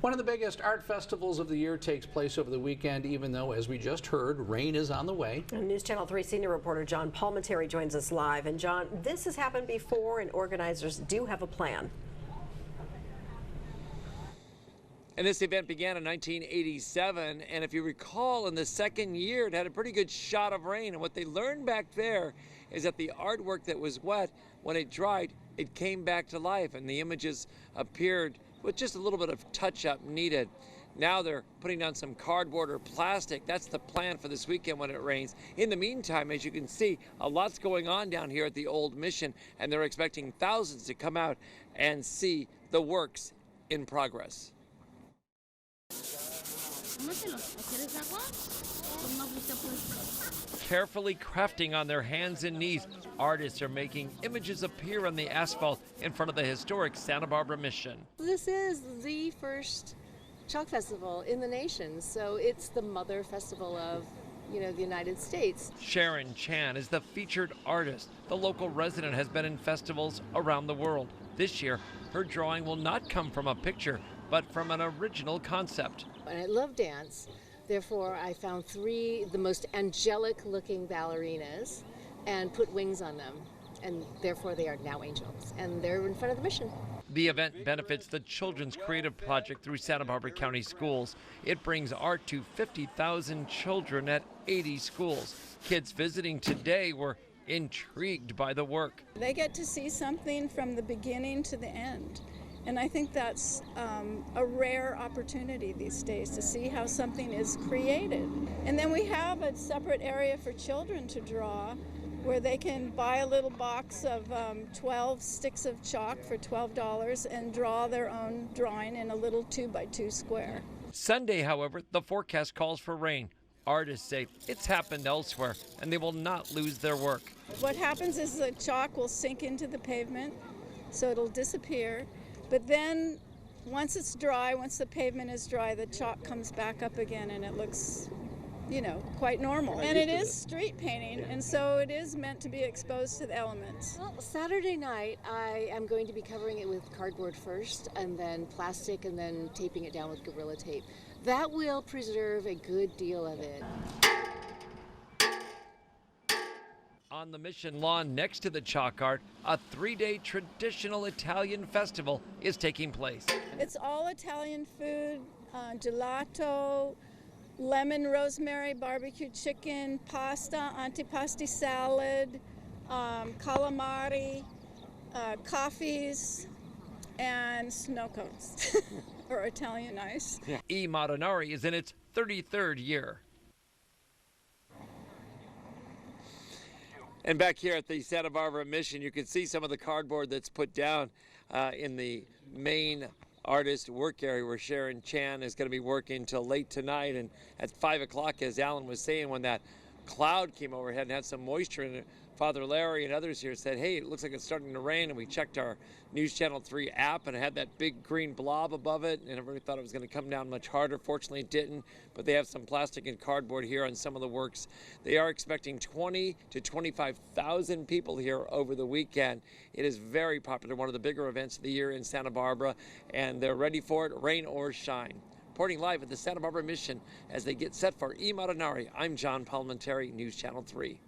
One of the biggest art festivals of the year takes place over the weekend, even though, as we just heard, rain is on the way. And News Channel 3 senior reporter John Palmentary joins us live. And John, this has happened before, and organizers do have a plan. And this event began in 1987, and if you recall, in the second year, it had a pretty good shot of rain. And what they learned back there is that the artwork that was wet, when it dried, it came back to life, and the images appeared with just a little bit of touch-up needed. Now they're putting down some cardboard or plastic. That's the plan for this weekend when it rains. In the meantime, as you can see, a lot's going on down here at the old mission, and they're expecting thousands to come out and see the works in progress. Carefully crafting on their hands and knees, artists are making images appear on the asphalt in front of the historic Santa Barbara Mission. This is the first chalk festival in the nation, so it's the mother festival of, the United States. Sharon Chan is the featured artist. The local resident has been in festivals around the world. This year, her drawing will not come from a picture, but from an original concept. And I love dance, therefore I found 3 the most angelic looking ballerinas and put wings on them, and therefore they are now angels, and they're in front of the mission. The event benefits the Children's Creative Project through Santa Barbara County Schools. It brings art to 50,000 children at 80 schools. Kids visiting today were intrigued by the work. They get to see something from the beginning to the end. And I think that's a rare opportunity these days to see how something is created. And then we have a separate area for children to draw where they can buy a little box of 12 sticks of chalk for $12 and draw their own drawing in a little 2x2 square. Sunday, however, the forecast calls for rain. Artists say it's happened elsewhere and they will not lose their work. What happens is the chalk will sink into the pavement, so it'll disappear. But then once it's dry, once the pavement is dry, the chalk comes back up again and it looks, quite normal. And it is street painting, and so it is meant to be exposed to the elements. Well, Saturday night I am going to be covering it with cardboard first, and then plastic, and then taping it down with Gorilla Tape. That will preserve a good deal of it. On the Mission lawn next to the chalk art, a 3-day traditional Italian festival is taking place. It's all Italian food, gelato, lemon rosemary barbecue chicken, pasta, antipasti salad, calamari, coffees, and snow cones, or Italian ice. Madonnari is in its 33rd year. And back here at the Santa Barbara Mission, you can see some of the cardboard that's put down in the main artist work area where Sharon Chan is going to be working till late tonight. And at 5 o'clock, as Alan was saying, when that cloud came overhead and had some moisture in it, Father Larry and others here said, hey, it looks like it's starting to rain. And we checked our News Channel 3 app, and it had that big green blob above it, and everybody thought it was going to come down much harder. Fortunately, it didn't, but they have some plastic and cardboard here on some of the works. They are expecting 20 to 25,000 people here over the weekend. It is very popular, one of the bigger events of the year in Santa Barbara, and they're ready for it, rain or shine. Reporting live at the Santa Barbara Mission as they get set for Madonnari, I'm John Palmentary, News Channel 3.